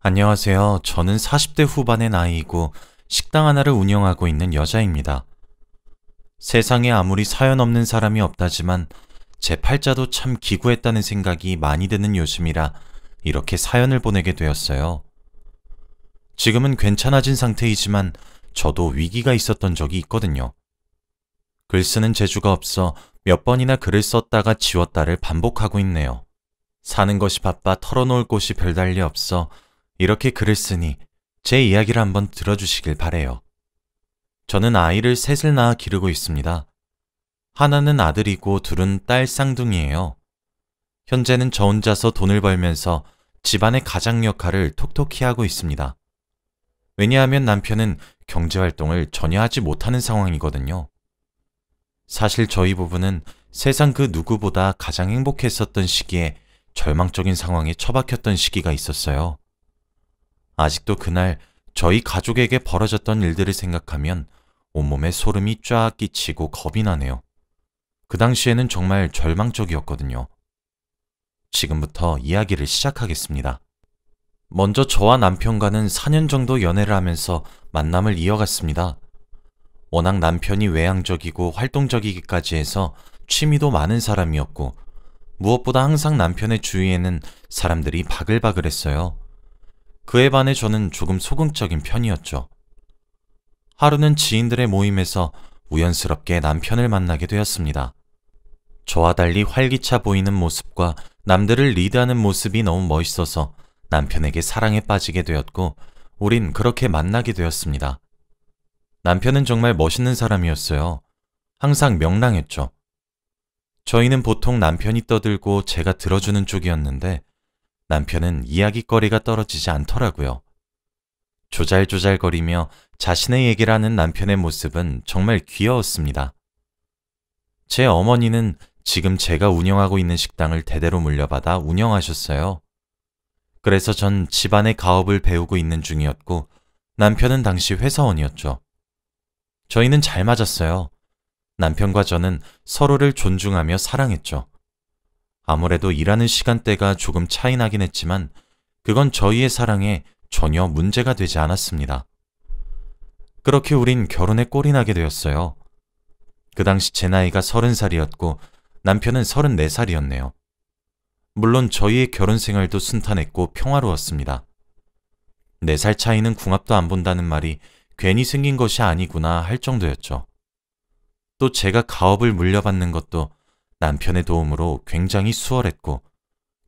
안녕하세요. 저는 40대 후반의 나이이고 식당 하나를 운영하고 있는 여자입니다. 세상에 아무리 사연 없는 사람이 없다지만 제 팔자도 참 기구했다는 생각이 많이 드는 요즘이라 이렇게 사연을 보내게 되었어요. 지금은 괜찮아진 상태이지만 저도 위기가 있었던 적이 있거든요. 글 쓰는 재주가 없어 몇 번이나 글을 썼다가 지웠다를 반복하고 있네요. 사는 것이 바빠 털어놓을 곳이 별달리 없어 이렇게 글을 쓰니 제 이야기를 한번 들어주시길 바래요. 저는 아이를 셋을 낳아 기르고 있습니다. 하나는 아들이고 둘은 딸 쌍둥이에요. 현재는 저 혼자서 돈을 벌면서 집안의 가장 역할을 톡톡히 하고 있습니다. 왜냐하면 남편은 경제활동을 전혀 하지 못하는 상황이거든요. 사실 저희 부부는 세상 그 누구보다 가장 행복했었던 시기에 절망적인 상황에 처박혔던 시기가 있었어요. 아직도 그날 저희 가족에게 벌어졌던 일들을 생각하면 온몸에 소름이 쫙 끼치고 겁이 나네요. 그 당시에는 정말 절망적이었거든요. 지금부터 이야기를 시작하겠습니다. 먼저 저와 남편과는 4년 정도 연애를 하면서 만남을 이어갔습니다. 워낙 남편이 외향적이고 활동적이기까지 해서 취미도 많은 사람이었고 무엇보다 항상 남편의 주위에는 사람들이 바글바글했어요. 그에 반해 저는 조금 소극적인 편이었죠. 하루는 지인들의 모임에서 우연스럽게 남편을 만나게 되었습니다. 저와 달리 활기차 보이는 모습과 남들을 리드하는 모습이 너무 멋있어서 남편에게 사랑에 빠지게 되었고 우린 그렇게 만나게 되었습니다. 남편은 정말 멋있는 사람이었어요. 항상 명랑했죠. 저희는 보통 남편이 떠들고 제가 들어주는 쪽이었는데 남편은 이야깃거리가 떨어지지 않더라고요. 조잘조잘거리며 자신의 얘기를 하는 남편의 모습은 정말 귀여웠습니다. 제 어머니는 지금 제가 운영하고 있는 식당을 대대로 물려받아 운영하셨어요. 그래서 전 집안의 가업을 배우고 있는 중이었고 남편은 당시 회사원이었죠. 저희는 잘 맞았어요. 남편과 저는 서로를 존중하며 사랑했죠. 아무래도 일하는 시간대가 조금 차이 나긴 했지만 그건 저희의 사랑에 전혀 문제가 되지 않았습니다. 그렇게 우린 결혼에 꼴이 나게 되었어요. 그 당시 제 나이가 30살이었고 남편은 34살이었네요. 물론 저희의 결혼 생활도 순탄했고 평화로웠습니다. 4살 차이는 궁합도 안 본다는 말이 괜히 생긴 것이 아니구나 할 정도였죠. 또 제가 가업을 물려받는 것도 남편의 도움으로 굉장히 수월했고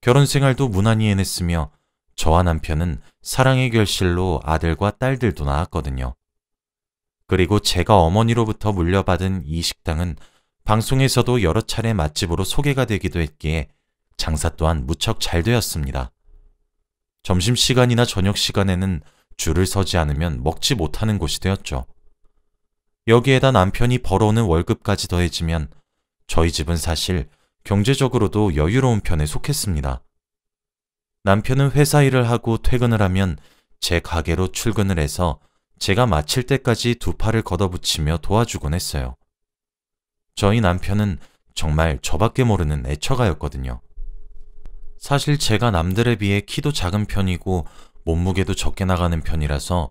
결혼 생활도 무난히 해냈으며 저와 남편은 사랑의 결실로 아들과 딸들도 낳았거든요. 그리고 제가 어머니로부터 물려받은 이 식당은 방송에서도 여러 차례 맛집으로 소개가 되기도 했기에 장사 또한 무척 잘 되었습니다. 점심시간이나 저녁시간에는 줄을 서지 않으면 먹지 못하는 곳이 되었죠. 여기에다 남편이 벌어오는 월급까지 더해지면 저희 집은 사실 경제적으로도 여유로운 편에 속했습니다. 남편은 회사 일을 하고 퇴근을 하면 제 가게로 출근을 해서 제가 마칠 때까지 두 팔을 걷어붙이며 도와주곤 했어요. 저희 남편은 정말 저밖에 모르는 애처가였거든요. 사실 제가 남들에 비해 키도 작은 편이고 몸무게도 적게 나가는 편이라서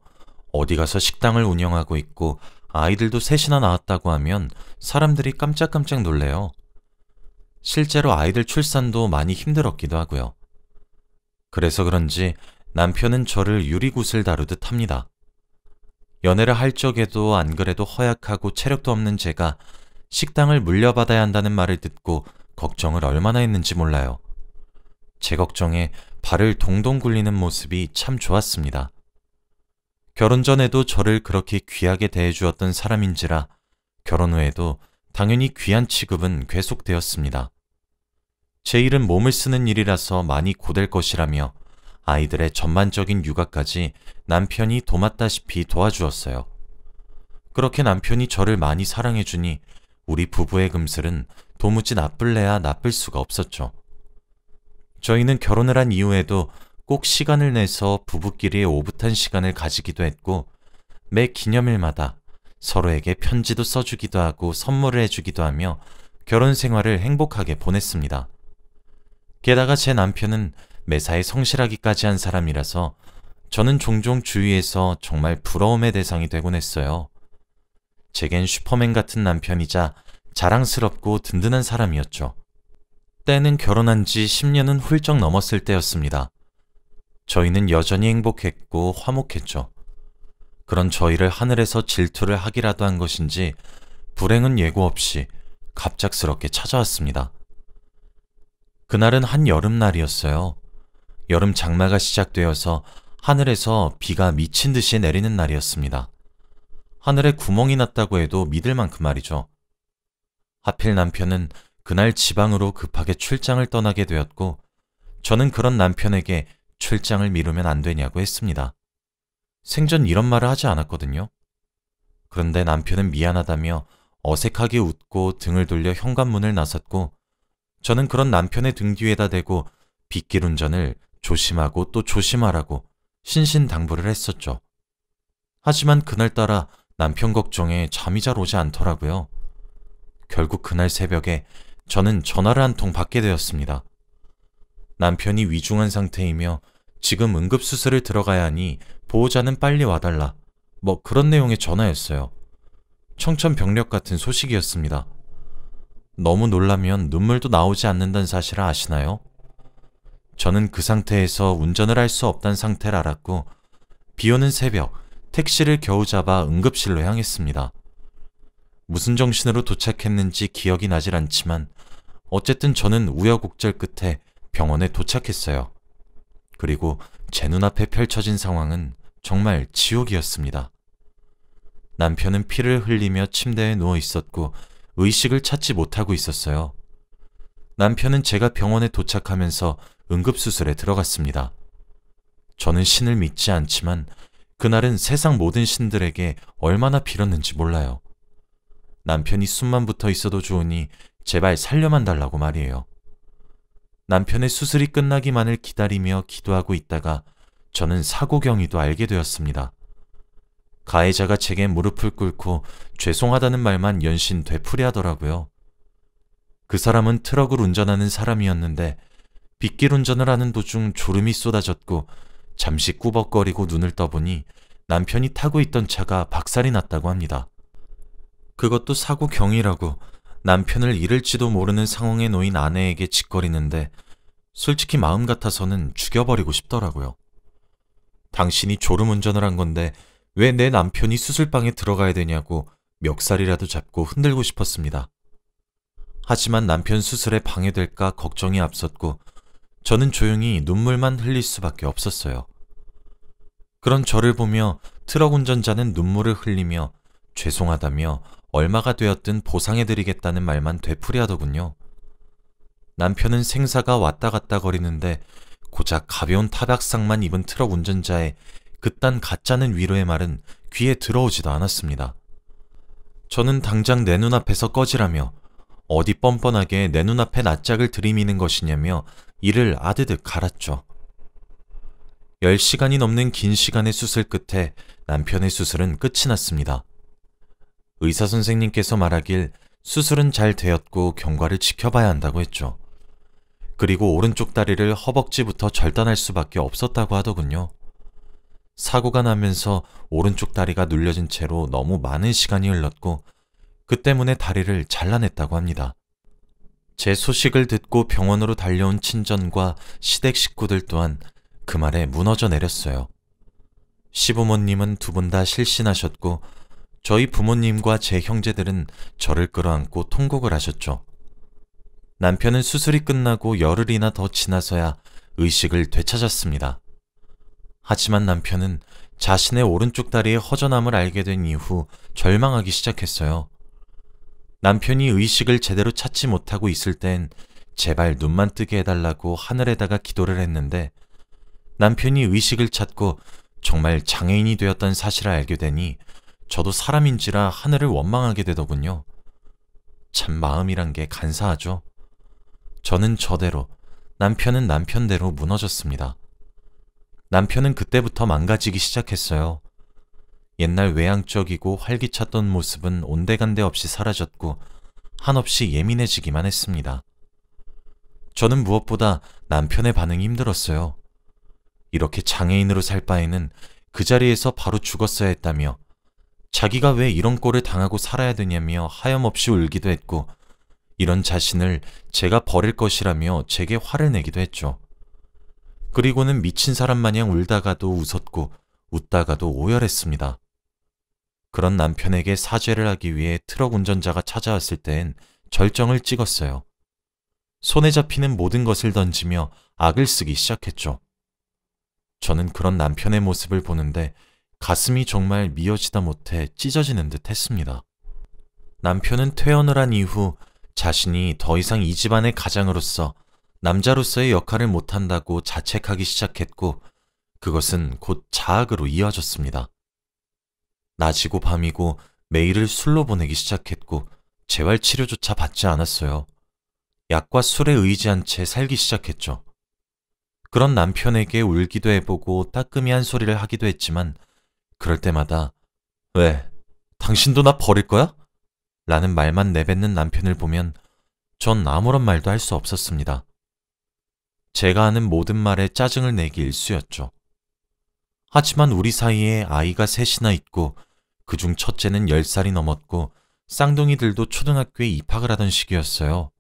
어디 가서 식당을 운영하고 있고 아이들도 셋이나 낳았다고 하면 사람들이 깜짝깜짝 놀래요. 실제로 아이들 출산도 많이 힘들었기도 하고요. 그래서 그런지 남편은 저를 유리굿을 다루듯 합니다. 연애를 할 적에도 안 그래도 허약하고 체력도 없는 제가 식당을 물려받아야 한다는 말을 듣고 걱정을 얼마나 했는지 몰라요. 제 걱정에 발을 동동 굴리는 모습이 참 좋았습니다. 결혼 전에도 저를 그렇게 귀하게 대해주었던 사람인지라 결혼 후에도 당연히 귀한 취급은 계속되었습니다. 제 일은 몸을 쓰는 일이라서 많이 고될 것이라며 아이들의 전반적인 육아까지 남편이 도맡다시피 도와주었어요. 그렇게 남편이 저를 많이 사랑해주니 우리 부부의 금슬은 도무지 나쁠래야 나쁠 수가 없었죠. 저희는 결혼을 한 이후에도 꼭 시간을 내서 부부끼리의 오붓한 시간을 가지기도 했고 매 기념일마다 서로에게 편지도 써주기도 하고 선물을 해주기도 하며 결혼 생활을 행복하게 보냈습니다. 게다가 제 남편은 매사에 성실하기까지 한 사람이라서 저는 종종 주위에서 정말 부러움의 대상이 되곤 했어요. 제겐 슈퍼맨 같은 남편이자 자랑스럽고 든든한 사람이었죠. 때는 결혼한 지 10년은 훌쩍 넘었을 때였습니다. 저희는 여전히 행복했고 화목했죠. 그런 저희를 하늘에서 질투를 하기라도 한 것인지 불행은 예고 없이 갑작스럽게 찾아왔습니다. 그날은 한 여름날이었어요. 여름 장마가 시작되어서 하늘에서 비가 미친 듯이 내리는 날이었습니다. 하늘에 구멍이 났다고 해도 믿을 만큼 말이죠. 하필 남편은 그날 지방으로 급하게 출장을 떠나게 되었고 저는 그런 남편에게 출장을 미루면 안 되냐고 했습니다. 생전 이런 말을 하지 않았거든요. 그런데 남편은 미안하다며 어색하게 웃고 등을 돌려 현관문을 나섰고 저는 그런 남편의 등 뒤에다 대고 빗길 운전을 조심하고 또 조심하라고 신신당부를 했었죠. 하지만 그날따라 남편 걱정에 잠이 잘 오지 않더라고요. 결국 그날 새벽에 저는 전화를 한 통 받게 되었습니다. 남편이 위중한 상태이며 지금 응급수술을 들어가야 하니 보호자는 빨리 와달라. 뭐 그런 내용의 전화였어요. 청천벽력 같은 소식이었습니다. 너무 놀라면 눈물도 나오지 않는다는 사실을 아시나요? 저는 그 상태에서 운전을 할 수 없다는 상태를 알았고 비오는 새벽 택시를 겨우 잡아 응급실로 향했습니다. 무슨 정신으로 도착했는지 기억이 나질 않지만 어쨌든 저는 우여곡절 끝에 병원에 도착했어요. 그리고 제 눈앞에 펼쳐진 상황은 정말 지옥이었습니다. 남편은 피를 흘리며 침대에 누워 있었고 의식을 찾지 못하고 있었어요. 남편은 제가 병원에 도착하면서 응급수술에 들어갔습니다. 저는 신을 믿지 않지만 그날은 세상 모든 신들에게 얼마나 빌었는지 몰라요. 남편이 숨만 붙어 있어도 좋으니 제발 살려만 달라고 말이에요. 남편의 수술이 끝나기만을 기다리며 기도하고 있다가 저는 사고 경위도 알게 되었습니다. 가해자가 제게 무릎을 꿇고 죄송하다는 말만 연신 되풀이하더라고요. 그 사람은 트럭을 운전하는 사람이었는데 빗길 운전을 하는 도중 졸음이 쏟아졌고 잠시 꾸벅거리고 눈을 떠보니 남편이 타고 있던 차가 박살이 났다고 합니다. 그것도 사고 경위라고 남편을 잃을지도 모르는 상황에 놓인 아내에게 짓거리는데 솔직히 마음 같아서는 죽여버리고 싶더라고요. 당신이 졸음운전을 한 건데 왜 내 남편이 수술방에 들어가야 되냐고 멱살이라도 잡고 흔들고 싶었습니다. 하지만 남편 수술에 방해될까 걱정이 앞섰고 저는 조용히 눈물만 흘릴 수밖에 없었어요. 그런 저를 보며 트럭 운전자는 눈물을 흘리며 죄송하다며 얼마가 되었든 보상해드리겠다는 말만 되풀이하더군요. 남편은 생사가 왔다 갔다 거리는데 고작 가벼운 타박상만 입은 트럭 운전자의 그딴 가짜는 위로의 말은 귀에 들어오지도 않았습니다. 저는 당장 내 눈앞에서 꺼지라며 어디 뻔뻔하게 내 눈앞에 낯짝을 들이미는 것이냐며 이를 아드득 갈았죠. 10시간이 넘는 긴 시간의 수술 끝에 남편의 수술은 끝이 났습니다. 의사 선생님께서 말하길 수술은 잘 되었고 경과를 지켜봐야 한다고 했죠. 그리고 오른쪽 다리를 허벅지부터 절단할 수밖에 없었다고 하더군요. 사고가 나면서 오른쪽 다리가 눌려진 채로 너무 많은 시간이 흘렀고 그 때문에 다리를 잘라냈다고 합니다. 제 소식을 듣고 병원으로 달려온 친전과 시댁 식구들 또한 그 말에 무너져 내렸어요. 시부모님은 두 분 다 실신하셨고 저희 부모님과 제 형제들은 저를 끌어안고 통곡을 하셨죠. 남편은 수술이 끝나고 열흘이나 더 지나서야 의식을 되찾았습니다. 하지만 남편은 자신의 오른쪽 다리의 허전함을 알게 된 이후 절망하기 시작했어요. 남편이 의식을 제대로 찾지 못하고 있을 땐 제발 눈만 뜨게 해달라고 하늘에다가 기도를 했는데 남편이 의식을 찾고 정말 장애인이 되었다는 사실을 알게 되니 저도 사람인지라 하늘을 원망하게 되더군요. 참 마음이란 게 간사하죠. 저는 저대로, 남편은 남편대로 무너졌습니다. 남편은 그때부터 망가지기 시작했어요. 옛날 외향적이고 활기찼던 모습은 온데간데 없이 사라졌고 한없이 예민해지기만 했습니다. 저는 무엇보다 남편의 반응이 힘들었어요. 이렇게 장애인으로 살 바에는 그 자리에서 바로 죽었어야 했다며 자기가 왜 이런 꼴을 당하고 살아야 되냐며 하염없이 울기도 했고 이런 자신을 제가 버릴 것이라며 제게 화를 내기도 했죠. 그리고는 미친 사람 마냥 울다가도 웃었고 웃다가도 오열했습니다. 그런 남편에게 사죄를 하기 위해 트럭 운전자가 찾아왔을 땐 절정을 찍었어요. 손에 잡히는 모든 것을 던지며 악을 쓰기 시작했죠. 저는 그런 남편의 모습을 보는데 가슴이 정말 미어지다 못해 찢어지는 듯 했습니다. 남편은 퇴원을 한 이후 자신이 더 이상 이 집안의 가장으로서 남자로서의 역할을 못한다고 자책하기 시작했고 그것은 곧 자학으로 이어졌습니다. 낮이고 밤이고 매일을 술로 보내기 시작했고 재활치료조차 받지 않았어요. 약과 술에 의지한 채 살기 시작했죠. 그런 남편에게 울기도 해보고 따끔이한 소리를 하기도 했지만 그럴 때마다 왜? 당신도 나 버릴 거야? 라는 말만 내뱉는 남편을 보면 전 아무런 말도 할 수 없었습니다. 제가 하는 모든 말에 짜증을 내기 일쑤였죠. 하지만 우리 사이에 아이가 셋이나 있고 그중 첫째는 10살이 넘었고 쌍둥이들도 초등학교에 입학을 하던 시기였어요.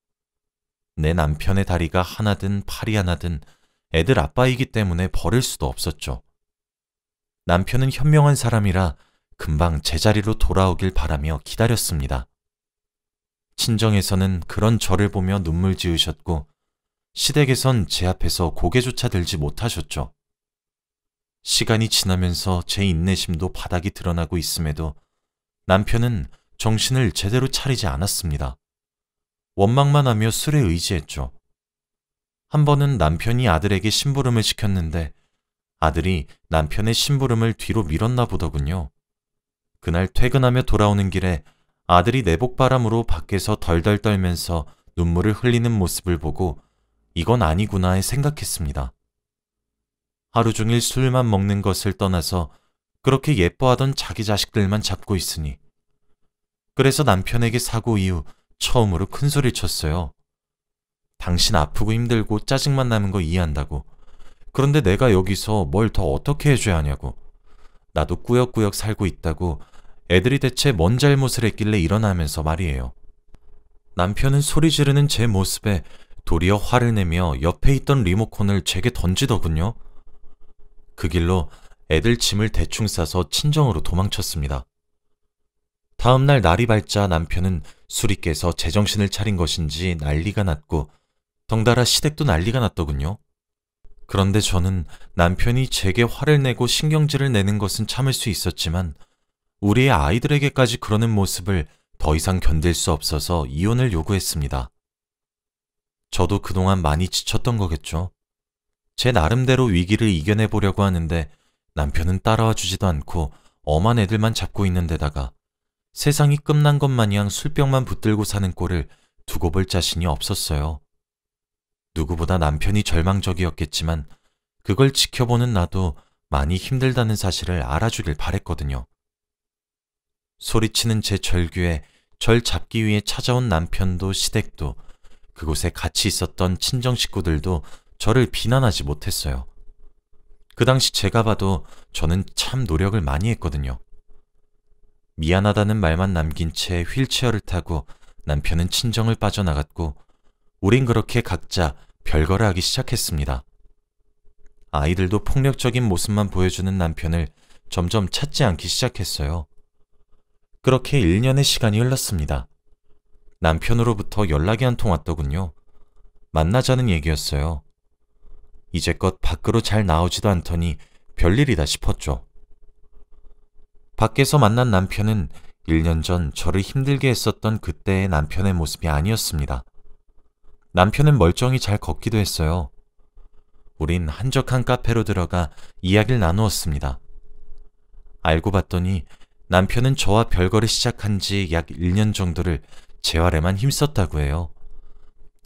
내 남편의 다리가 하나든 팔이 하나든 애들 아빠이기 때문에 버릴 수도 없었죠. 남편은 현명한 사람이라 금방 제자리로 돌아오길 바라며 기다렸습니다. 친정에서는 그런 저를 보며 눈물 지으셨고 시댁에선 제 앞에서 고개조차 들지 못하셨죠. 시간이 지나면서 제 인내심도 바닥이 드러나고 있음에도 남편은 정신을 제대로 차리지 않았습니다. 원망만 하며 술에 의지했죠. 한 번은 남편이 아들에게 심부름을 시켰는데 아들이 남편의 심부름을 뒤로 밀었나 보더군요. 그날 퇴근하며 돌아오는 길에 아들이 내복바람으로 밖에서 덜덜 떨면서 눈물을 흘리는 모습을 보고 이건 아니구나 생각했습니다. 하루 종일 술만 먹는 것을 떠나서 그렇게 예뻐하던 자기 자식들만 잡고 있으니 그래서 남편에게 사고 이후 처음으로 큰 소리를 쳤어요. 당신 아프고 힘들고 짜증만 나는 거 이해한다고. 그런데 내가 여기서 뭘 더 어떻게 해줘야 하냐고. 나도 꾸역꾸역 살고 있다고. 애들이 대체 뭔 잘못을 했길래 일어나면서 말이에요. 남편은 소리 지르는 제 모습에 도리어 화를 내며 옆에 있던 리모컨을 제게 던지더군요. 그 길로 애들 짐을 대충 싸서 친정으로 도망쳤습니다. 다음 날 날이 밝자 남편은 술이 깨서 제정신을 차린 것인지 난리가 났고 덩달아 시댁도 난리가 났더군요. 그런데 저는 남편이 제게 화를 내고 신경질을 내는 것은 참을 수 있었지만 우리의 아이들에게까지 그러는 모습을 더 이상 견딜 수 없어서 이혼을 요구했습니다. 저도 그동안 많이 지쳤던 거겠죠. 제 나름대로 위기를 이겨내보려고 하는데 남편은 따라와 주지도 않고 엄한 애들만 잡고 있는 데다가 세상이 끝난 것 마냥 술병만 붙들고 사는 꼴을 두고 볼 자신이 없었어요. 누구보다 남편이 절망적이었겠지만 그걸 지켜보는 나도 많이 힘들다는 사실을 알아주길 바랬거든요. 소리치는 제 절규에 절 잡기 위해 찾아온 남편도 시댁도 그곳에 같이 있었던 친정 식구들도 저를 비난하지 못했어요. 그 당시 제가 봐도 저는 참 노력을 많이 했거든요. 미안하다는 말만 남긴 채 휠체어를 타고 남편은 친정을 빠져나갔고 우린 그렇게 각자 별거를 하기 시작했습니다. 아이들도 폭력적인 모습만 보여주는 남편을 점점 찾지 않기 시작했어요. 그렇게 1년의 시간이 흘렀습니다. 남편으로부터 연락이 한 통 왔더군요. 만나자는 얘기였어요. 이제껏 밖으로 잘 나오지도 않더니 별일이다 싶었죠. 밖에서 만난 남편은 1년 전 저를 힘들게 했었던 그때의 남편의 모습이 아니었습니다. 남편은 멀쩡히 잘 걷기도 했어요. 우린 한적한 카페로 들어가 이야기를 나누었습니다. 알고 봤더니 남편은 저와 별거를 시작한 지 약 1년 정도를 재활에만 힘썼다고 해요.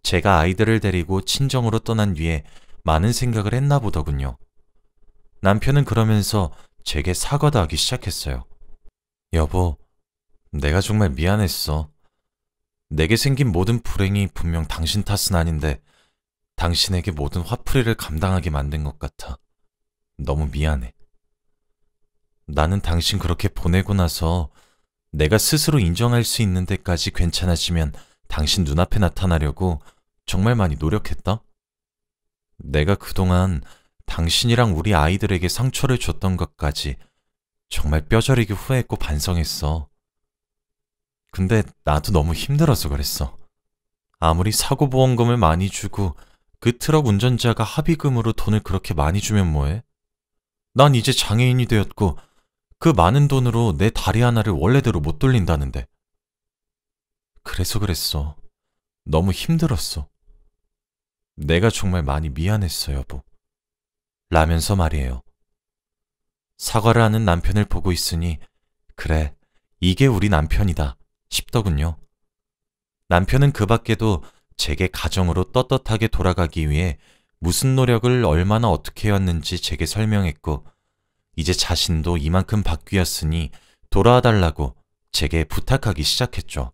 제가 아이들을 데리고 친정으로 떠난 뒤에 많은 생각을 했나 보더군요. 남편은 그러면서 제게 사과도 하기 시작했어요. 여보, 내가 정말 미안했어. 내게 생긴 모든 불행이 분명 당신 탓은 아닌데 당신에게 모든 화풀이를 감당하게 만든 것 같아. 너무 미안해. 나는 당신 그렇게 보내고 나서 내가 스스로 인정할 수 있는 데까지 괜찮아지면 당신 눈앞에 나타나려고 정말 많이 노력했다. 내가 그동안 당신이랑 우리 아이들에게 상처를 줬던 것까지 정말 뼈저리게 후회했고 반성했어. 근데 나도 너무 힘들어서 그랬어. 아무리 사고보험금을 많이 주고 그 트럭 운전자가 합의금으로 돈을 그렇게 많이 주면 뭐해? 난 이제 장애인이 되었고 그 많은 돈으로 내 다리 하나를 원래대로 못 돌린다는데. 그래서 그랬어. 너무 힘들었어. 내가 정말 많이 미안했어, 여보. 라면서 말이에요. 사과를 하는 남편을 보고 있으니 그래, 이게 우리 남편이다 싶더군요. 남편은 그 밖에도 제게 가정으로 떳떳하게 돌아가기 위해 무슨 노력을 얼마나 어떻게 해왔는지 제게 설명했고 이제 자신도 이만큼 바뀌었으니 돌아와 달라고 제게 부탁하기 시작했죠.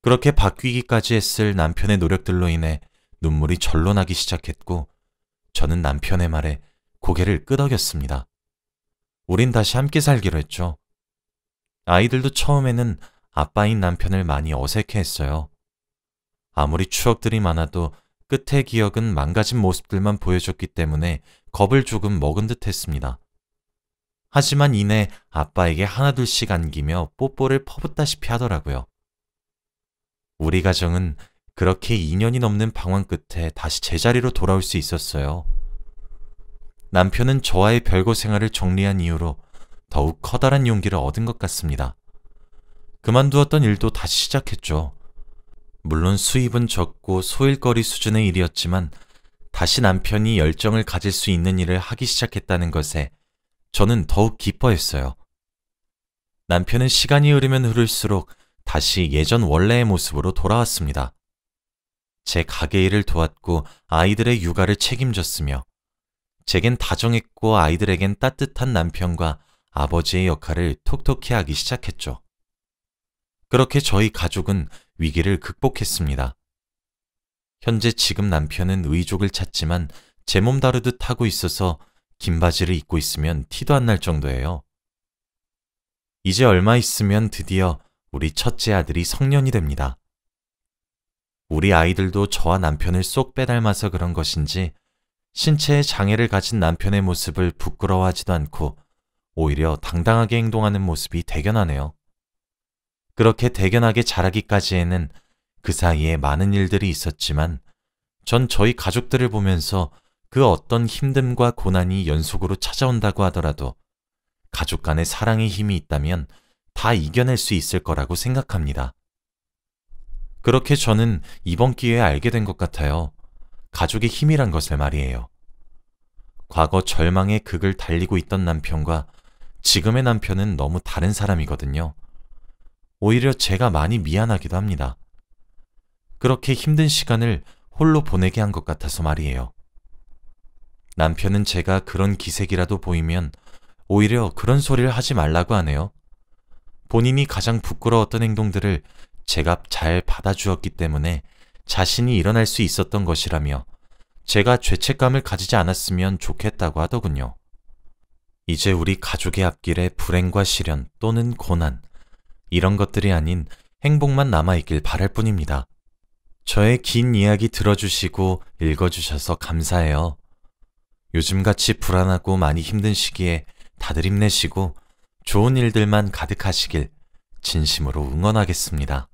그렇게 바뀌기까지 했을 남편의 노력들로 인해 눈물이 절로 나기 시작했고 저는 남편의 말에 고개를 끄덕였습니다. 우린 다시 함께 살기로 했죠. 아이들도 처음에는 아빠인 남편을 많이 어색해했어요. 아무리 추억들이 많아도 끝의 기억은 망가진 모습들만 보여줬기 때문에 겁을 조금 먹은 듯 했습니다. 하지만 이내 아빠에게 하나둘씩 안기며 뽀뽀를 퍼붓다시피 하더라고요. 우리 가정은 그렇게 2년이 넘는 방황 끝에 다시 제자리로 돌아올 수 있었어요. 남편은 저와의 별거 생활을 정리한 이후로 더욱 커다란 용기를 얻은 것 같습니다. 그만두었던 일도 다시 시작했죠. 물론 수입은 적고 소일거리 수준의 일이었지만 다시 남편이 열정을 가질 수 있는 일을 하기 시작했다는 것에 저는 더욱 기뻐했어요. 남편은 시간이 흐르면 흐를수록 다시 예전 원래의 모습으로 돌아왔습니다. 제 가게 일을 도왔고 아이들의 육아를 책임졌으며 제겐 다정했고 아이들에겐 따뜻한 남편과 아버지의 역할을 톡톡히 하기 시작했죠. 그렇게 저희 가족은 위기를 극복했습니다. 현재 지금 남편은 의족을 찾지만 제 몸 다루듯 하고 있어서 긴 바지를 입고 있으면 티도 안 날 정도예요. 이제 얼마 있으면 드디어 우리 첫째 아들이 성년이 됩니다. 우리 아이들도 저와 남편을 쏙 빼닮아서 그런 것인지 신체에 장애를 가진 남편의 모습을 부끄러워하지도 않고 오히려 당당하게 행동하는 모습이 대견하네요. 그렇게 대견하게 자라기까지에는 그 사이에 많은 일들이 있었지만 전 저희 가족들을 보면서 그 어떤 힘듦과 고난이 연속으로 찾아온다고 하더라도 가족 간의 사랑의 힘이 있다면 다 이겨낼 수 있을 거라고 생각합니다. 그렇게 저는 이번 기회에 알게 된 것 같아요. 가족의 힘이란 것을 말이에요. 과거 절망의 극을 달리고 있던 남편과 지금의 남편은 너무 다른 사람이거든요. 오히려 제가 많이 미안하기도 합니다. 그렇게 힘든 시간을 홀로 보내게 한 것 같아서 말이에요. 남편은 제가 그런 기색이라도 보이면 오히려 그런 소리를 하지 말라고 하네요. 본인이 가장 부끄러웠던 행동들을 제가 잘 받아주었기 때문에 자신이 일어날 수 있었던 것이라며 제가 죄책감을 가지지 않았으면 좋겠다고 하더군요. 이제 우리 가족의 앞길에 불행과 시련 또는 고난, 이런 것들이 아닌 행복만 남아있길 바랄 뿐입니다. 저의 긴 이야기 들어주시고 읽어주셔서 감사해요. 요즘같이 불안하고 많이 힘든 시기에 다들 힘내시고 좋은 일들만 가득하시길 진심으로 응원하겠습니다.